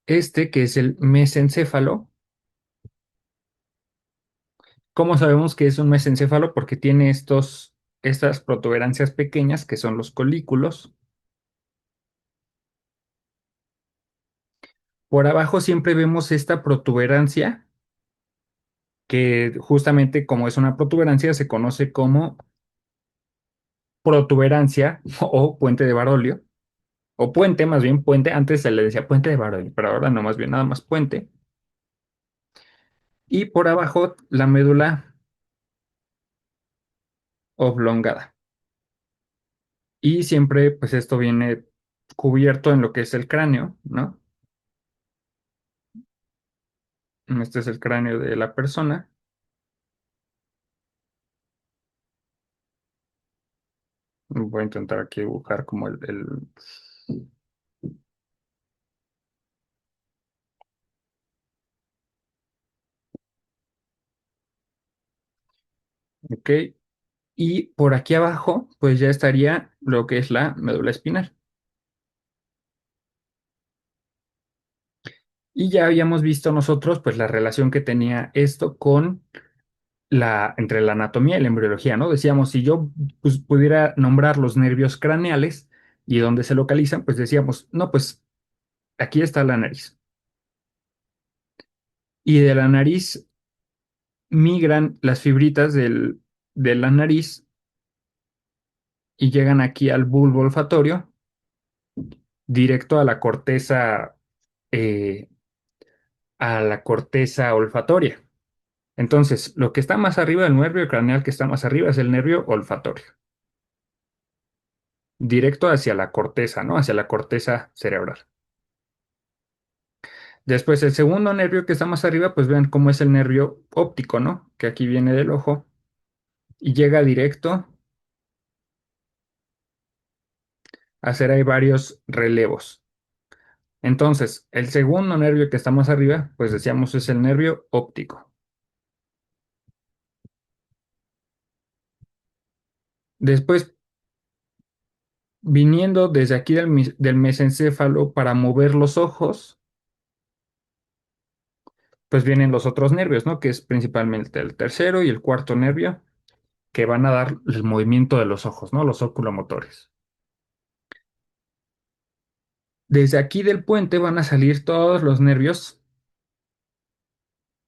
este que es el mesencéfalo. ¿Cómo sabemos que es un mesencéfalo? Porque tiene estas protuberancias pequeñas que son los colículos. Por abajo siempre vemos esta protuberancia, que justamente como es una protuberancia se conoce como protuberancia o puente de Barolio, o puente, más bien puente, antes se le decía puente de Barolio, pero ahora no, más bien nada más puente. Y por abajo la médula oblongada. Y siempre pues esto viene cubierto en lo que es el cráneo, ¿no? Este es el cráneo de la persona. Voy a intentar aquí dibujar como ok. Y por aquí abajo, pues ya estaría lo que es la médula espinal. Y ya habíamos visto nosotros, pues, la relación que tenía esto con entre la anatomía y la embriología, ¿no? Decíamos, si yo pues, pudiera nombrar los nervios craneales y dónde se localizan, pues decíamos, no, pues aquí está la nariz. Y de la nariz migran las fibritas de la nariz y llegan aquí al bulbo olfatorio, directo eh, a la corteza olfatoria. Entonces, lo que está más arriba, el nervio craneal que está más arriba es el nervio olfatorio, directo hacia la corteza, ¿no? Hacia la corteza cerebral. Después, el segundo nervio que está más arriba, pues vean cómo es el nervio óptico, ¿no? Que aquí viene del ojo y llega directo a hacer ahí varios relevos. Entonces, el segundo nervio que está más arriba, pues decíamos es el nervio óptico. Después, viniendo desde aquí del mesencéfalo para mover los ojos, pues vienen los otros nervios, ¿no? Que es principalmente el tercero y el cuarto nervio, que van a dar el movimiento de los ojos, ¿no? Los oculomotores. Desde aquí del puente van a salir todos los nervios,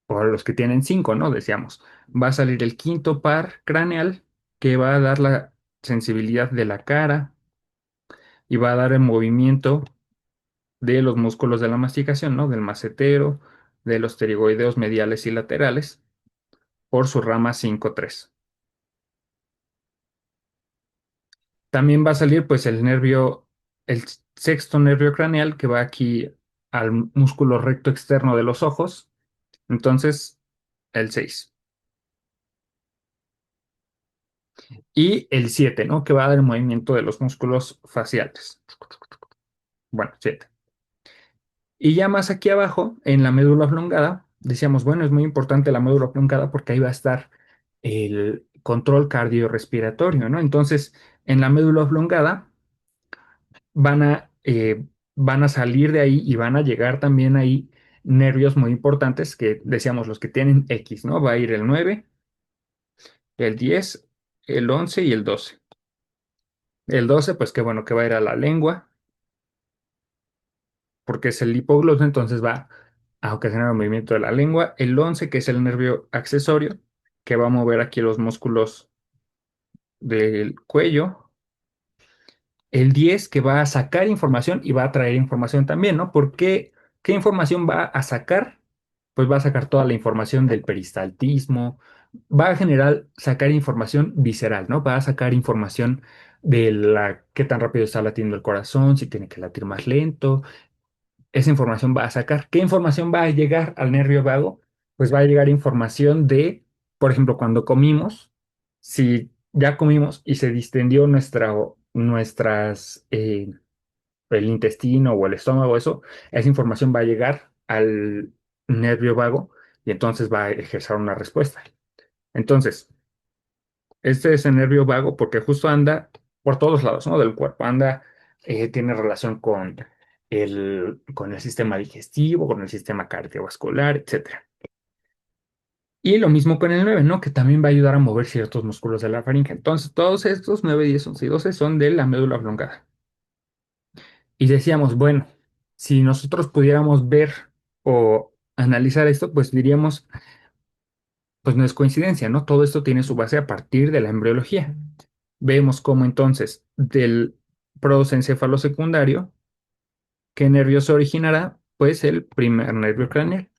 o los que tienen cinco, ¿no? Decíamos. Va a salir el quinto par craneal, que va a dar la sensibilidad de la cara y va a dar el movimiento de los músculos de la masticación, ¿no? Del macetero, de los pterigoideos mediales y laterales, por su rama 5-3. También va a salir pues el sexto nervio craneal que va aquí al músculo recto externo de los ojos. Entonces, el 6. Y el 7, ¿no? Que va a dar el movimiento de los músculos faciales. Bueno, 7. Y ya más aquí abajo, en la médula oblongada, decíamos, bueno, es muy importante la médula oblongada porque ahí va a estar el control cardiorrespiratorio, ¿no? Entonces, en la médula oblongada van a, eh, van a salir de ahí y van a llegar también ahí nervios muy importantes que decíamos los que tienen X, ¿no? Va a ir el 9, el 10, el 11 y el 12. El 12, pues qué bueno que va a ir a la lengua, porque es el hipogloso, entonces va a ocasionar el movimiento de la lengua. El 11, que es el nervio accesorio, que va a mover aquí los músculos del cuello. El 10 que va a sacar información y va a traer información también, ¿no? Porque, ¿qué información va a sacar? Pues va a sacar toda la información del peristaltismo, va a generar, sacar información visceral, ¿no? Va a sacar información de qué tan rápido está latiendo el corazón, si tiene que latir más lento. Esa información va a sacar. ¿Qué información va a llegar al nervio vago? Pues va a llegar información de, por ejemplo, cuando comimos, si ya comimos y se distendió el intestino o el estómago, eso, esa información va a llegar al nervio vago y entonces va a ejercer una respuesta. Entonces, este es el nervio vago porque justo anda por todos lados, ¿no? Del cuerpo. Tiene relación con el sistema digestivo, con el sistema cardiovascular, etcétera. Y lo mismo con el 9, ¿no? Que también va a ayudar a mover ciertos músculos de la faringe. Entonces, todos estos 9, 10, 11 y 12 son de la médula oblongada. Y decíamos, bueno, si nosotros pudiéramos ver o analizar esto, pues diríamos, pues no es coincidencia, ¿no? Todo esto tiene su base a partir de la embriología. Vemos cómo entonces del prosencéfalo secundario, ¿qué nervio se originará? Pues el primer nervio craneal.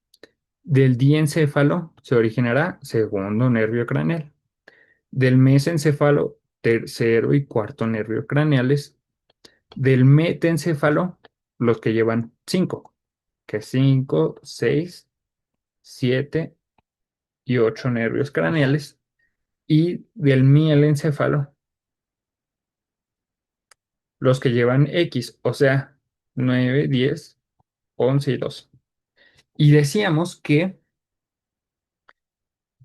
Del diencéfalo se originará segundo nervio craneal. Del mesencéfalo, tercero y cuarto nervio craneales. Del metencéfalo, los que llevan 5, que es 5, 6, 7 y 8 nervios craneales. Y del mielencéfalo, los que llevan X, o sea, 9, 10, 11 y 12. Y decíamos que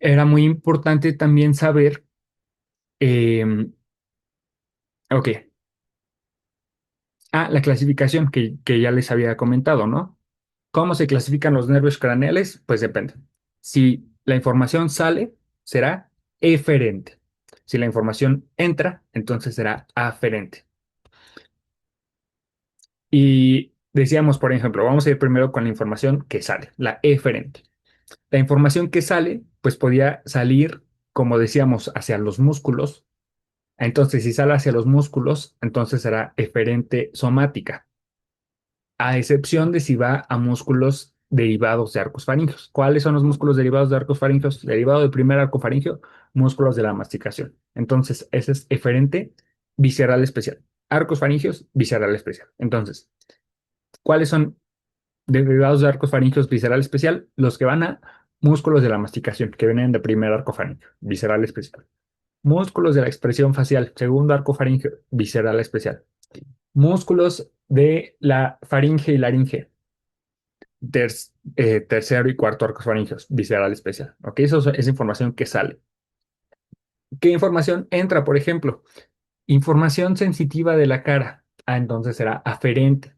era muy importante también saber, eh, ok, la clasificación que ya les había comentado, ¿no? ¿Cómo se clasifican los nervios craneales? Pues depende. Si la información sale, será eferente. Si la información entra, entonces será aferente. Y decíamos, por ejemplo, vamos a ir primero con la información que sale, la eferente. La información que sale, pues podía salir, como decíamos, hacia los músculos. Entonces, si sale hacia los músculos, entonces será eferente somática, a excepción de si va a músculos derivados de arcos faringeos. ¿Cuáles son los músculos derivados de arcos faringeos? Derivado del primer arco faríngeo, músculos de la masticación. Entonces, ese es eferente visceral especial. Arcos faringeos, visceral especial. Entonces, ¿cuáles son derivados de arcos faringeos visceral especial? Los que van a músculos de la masticación, que vienen de primer arco faríngeo, visceral especial. Músculos de la expresión facial, segundo arco faríngeo, visceral especial. Músculos de la faringe y laringe, tercero y cuarto arcos faringeos, visceral especial. ¿Ok? Eso es información que sale. ¿Qué información entra, por ejemplo? Información sensitiva de la cara. Entonces será aferente,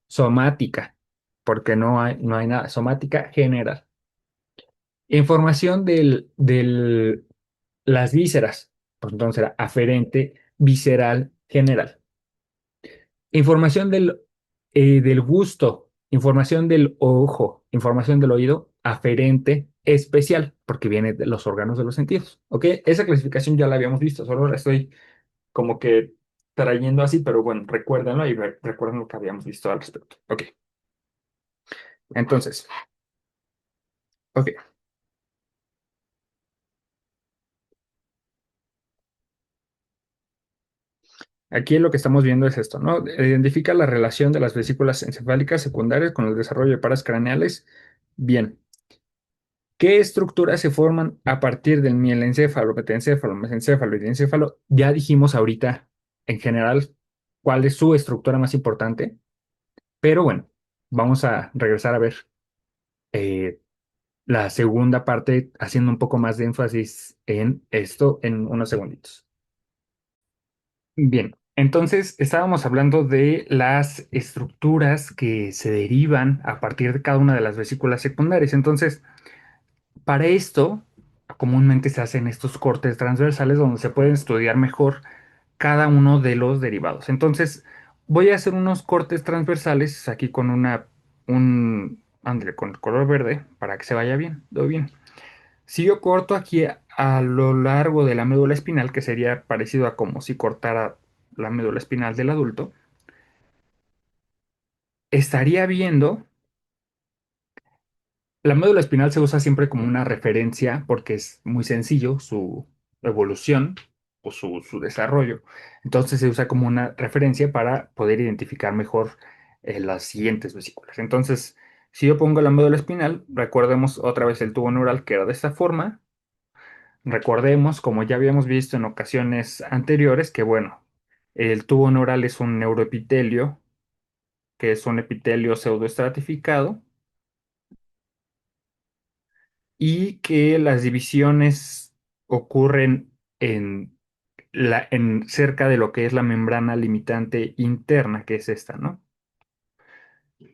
somática, porque no hay nada, somática general. Información las vísceras, pues entonces será aferente, visceral, general. Información del gusto, información del ojo, información del oído, aferente, especial, porque viene de los órganos de los sentidos. ¿Ok? Esa clasificación ya la habíamos visto, solo la estoy como que trayendo así, pero bueno, recuérdenlo y recuerden lo que habíamos visto al respecto. Ok, entonces, ok, Aquí lo que estamos viendo es esto, ¿no? Identifica la relación de las vesículas encefálicas secundarias con el desarrollo de pares craneales. Bien. ¿Qué estructuras se forman a partir del mielencéfalo, metencéfalo, mesencéfalo y diencéfalo? Ya dijimos ahorita, en general, cuál es su estructura más importante, pero bueno, vamos a regresar a ver eh, la segunda parte, haciendo un poco más de énfasis en esto en unos segunditos. Bien, entonces estábamos hablando de las estructuras que se derivan a partir de cada una de las vesículas secundarias. Entonces, para esto, comúnmente se hacen estos cortes transversales donde se pueden estudiar mejor cada uno de los derivados. Entonces, voy a hacer unos cortes transversales aquí con ándale, con el color verde para que se vaya bien, todo bien. Si yo corto aquí a lo largo de la médula espinal, que sería parecido a como si cortara la médula espinal del adulto, estaría viendo. La médula espinal se usa siempre como una referencia porque es muy sencillo su evolución o su desarrollo. Entonces se usa como una referencia para poder identificar mejor las siguientes vesículas. Entonces, si yo pongo la médula espinal, recordemos otra vez el tubo neural que era de esta forma. Recordemos, como ya habíamos visto en ocasiones anteriores, que bueno, el tubo neural es un neuroepitelio, que es un epitelio pseudoestratificado y que las divisiones ocurren en cerca de lo que es la membrana limitante interna, que es esta, ¿no?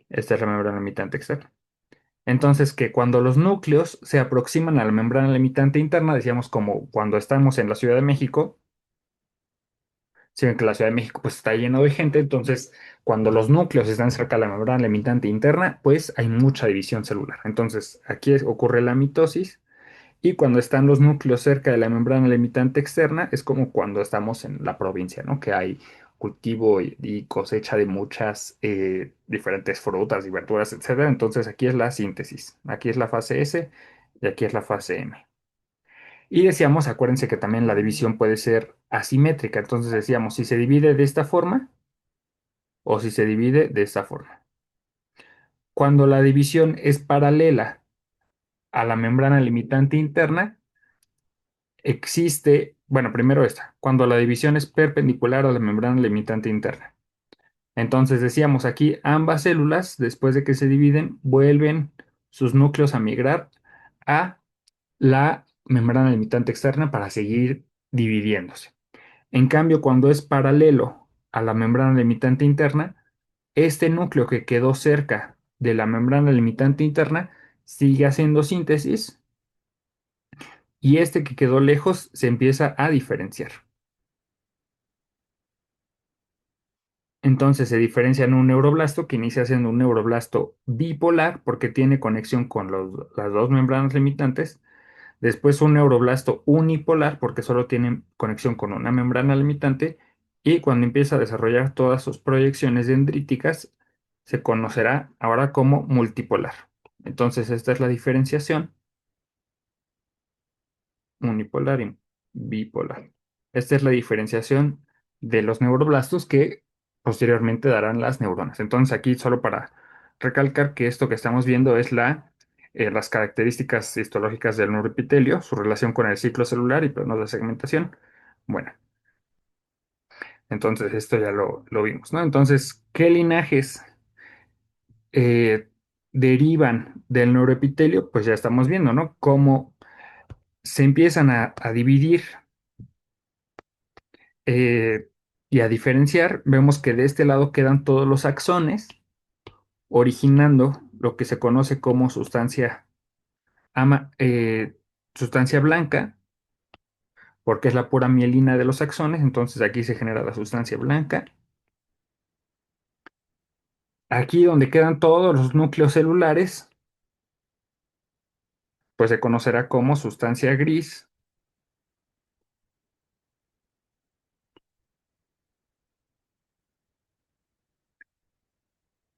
Esta es la membrana limitante externa. Entonces, que cuando los núcleos se aproximan a la membrana limitante interna, decíamos como cuando estamos en la Ciudad de México, si ven que la Ciudad de México pues está lleno de gente, entonces cuando los núcleos están cerca de la membrana limitante interna, pues hay mucha división celular. Entonces, aquí ocurre la mitosis. Y cuando están los núcleos cerca de la membrana limitante externa, es como cuando estamos en la provincia, ¿no? Que hay cultivo y cosecha de muchas diferentes frutas y verduras, etcétera. Entonces aquí es la síntesis, aquí es la fase S y aquí es la fase M. Y decíamos, acuérdense que también la división puede ser asimétrica. Entonces decíamos, si se divide de esta forma o si se divide de esta forma. Cuando la división es paralela a la membrana limitante interna, existe, bueno, primero esta, cuando la división es perpendicular a la membrana limitante interna. Entonces decíamos aquí, ambas células, después de que se dividen, vuelven sus núcleos a migrar a la membrana limitante externa para seguir dividiéndose. En cambio, cuando es paralelo a la membrana limitante interna, este núcleo que quedó cerca de la membrana limitante interna sigue haciendo síntesis y este que quedó lejos se empieza a diferenciar. Entonces se diferencia en un neuroblasto que inicia siendo un neuroblasto bipolar porque tiene conexión con las dos membranas limitantes. Después un neuroblasto unipolar porque solo tiene conexión con una membrana limitante. Y cuando empieza a desarrollar todas sus proyecciones dendríticas, se conocerá ahora como multipolar. Entonces esta es la diferenciación unipolar y bipolar. Esta es la diferenciación de los neuroblastos que posteriormente darán las neuronas. Entonces aquí solo para recalcar que esto que estamos viendo es las características histológicas del neuroepitelio, su relación con el ciclo celular y planos de segmentación. Bueno, entonces esto ya lo vimos, ¿no? Entonces, ¿qué linajes eh, derivan del neuroepitelio? Pues ya estamos viendo, ¿no? Cómo se empiezan a dividir eh, y a diferenciar, vemos que de este lado quedan todos los axones, originando lo que se conoce como ama- eh, sustancia blanca, porque es la pura mielina de los axones, entonces aquí se genera la sustancia blanca. Aquí donde quedan todos los núcleos celulares, pues se conocerá como sustancia gris.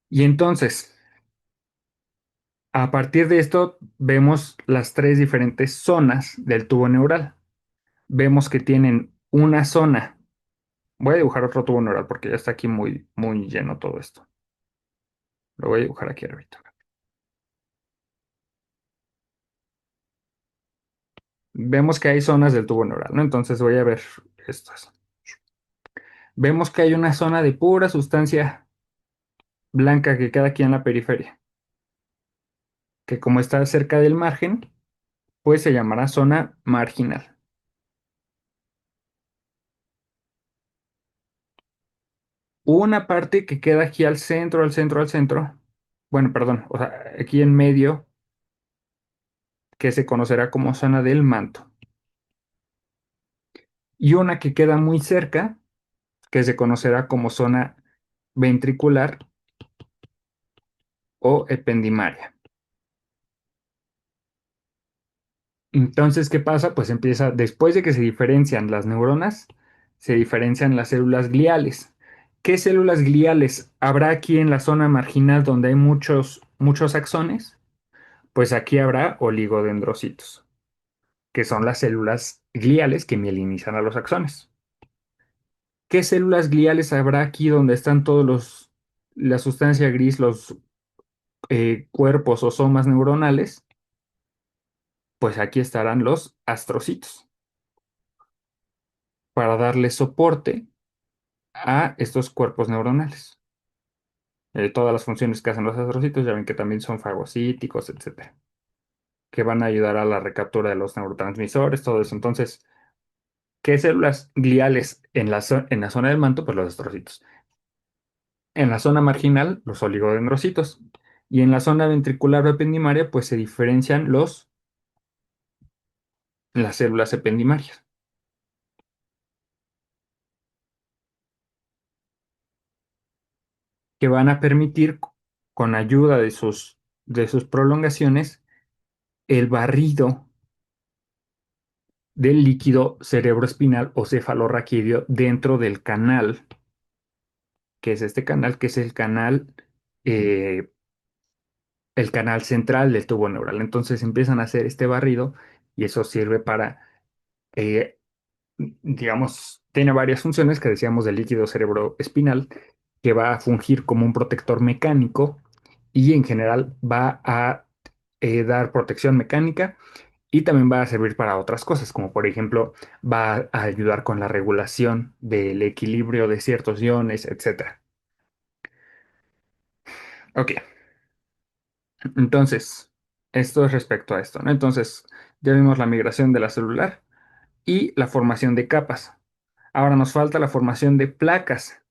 Y entonces, a partir de esto, vemos las tres diferentes zonas del tubo neural. Vemos que tienen una zona Voy a dibujar otro tubo neural porque ya está aquí muy, muy lleno todo esto. Lo voy a dibujar aquí arriba. Vemos que hay zonas del tubo neural, ¿no? Entonces voy a ver estas. Vemos que hay una zona de pura sustancia blanca que queda aquí en la periferia, que como está cerca del margen, pues se llamará zona marginal. Una parte que queda aquí al centro, al centro, al centro, bueno, perdón, o sea, aquí en medio, que se conocerá como zona del manto. Y una que queda muy cerca, que se conocerá como zona ventricular o ependimaria. Entonces, ¿qué pasa? Pues empieza, después de que se diferencian las neuronas, se diferencian las células gliales. ¿Qué células gliales habrá aquí en la zona marginal donde hay muchos, muchos axones? Pues aquí habrá oligodendrocitos, que son las células gliales que mielinizan a los axones. ¿Qué células gliales habrá aquí donde están todos la sustancia gris, los cuerpos o somas neuronales? Pues aquí estarán los astrocitos para darle soporte a estos cuerpos neuronales. Todas las funciones que hacen los astrocitos, ya ven que también son fagocíticos, etcétera, que van a ayudar a la recaptura de los neurotransmisores, todo eso. Entonces, ¿qué células gliales en en la zona del manto? Pues los astrocitos. En la zona marginal, los oligodendrocitos. Y en la zona ventricular o ependimaria, pues se diferencian las células ependimarias, que van a permitir, con ayuda de sus prolongaciones, el barrido del líquido cerebroespinal o cefalorraquídeo dentro del canal, que es este canal, que es eh, el canal central del tubo neural. Entonces empiezan a hacer este barrido y eso sirve para, eh, digamos, tiene varias funciones que decíamos del líquido cerebroespinal, que va a fungir como un protector mecánico y en general va a dar protección mecánica y también va a servir para otras cosas, como por ejemplo va a ayudar con la regulación del equilibrio de ciertos iones, etcétera. Ok, entonces, esto es respecto a esto, ¿no? Entonces, ya vimos la migración de la celular y la formación de capas. Ahora nos falta la formación de placas.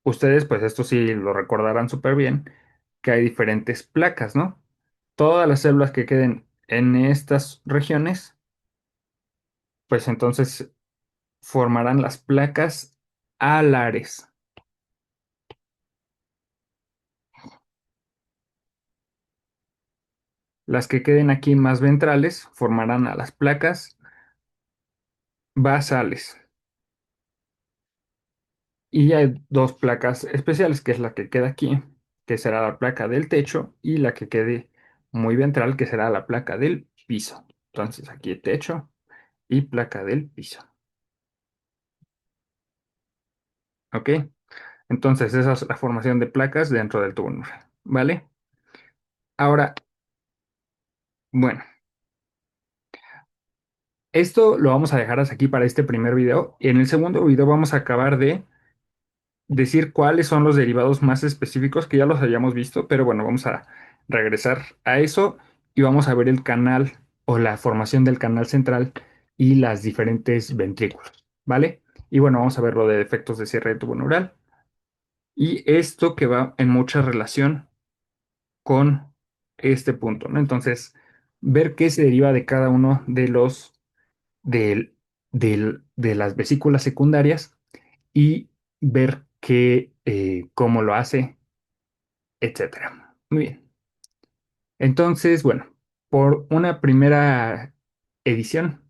Ustedes, pues esto sí lo recordarán súper bien, que hay diferentes placas, ¿no? Todas las células que queden en estas regiones, pues entonces formarán las placas alares. Las que queden aquí más ventrales formarán a las placas basales. Y hay dos placas especiales, que es la que queda aquí, que será la placa del techo, y la que quede muy ventral, que será la placa del piso. Entonces aquí techo y placa del piso. ¿Ok? Entonces esa es la formación de placas dentro del tubo neural. ¿Vale? Ahora, bueno, esto lo vamos a dejar hasta aquí para este primer video. En el segundo video vamos a acabar de decir cuáles son los derivados más específicos que ya los hayamos visto, pero bueno, vamos a regresar a eso y vamos a ver el canal o la formación del canal central y las diferentes ventrículos, ¿vale? Y bueno, vamos a ver lo de efectos de cierre de tubo neural y esto que va en mucha relación con este punto, ¿no? Entonces, ver qué se deriva de cada uno de del- de las vesículas secundarias y ver cómo lo hace, etcétera. Muy bien. Entonces, bueno, por una primera edición,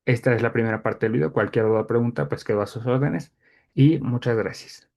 esta es la primera parte del video. Cualquier duda o pregunta, pues quedo a sus órdenes y muchas gracias.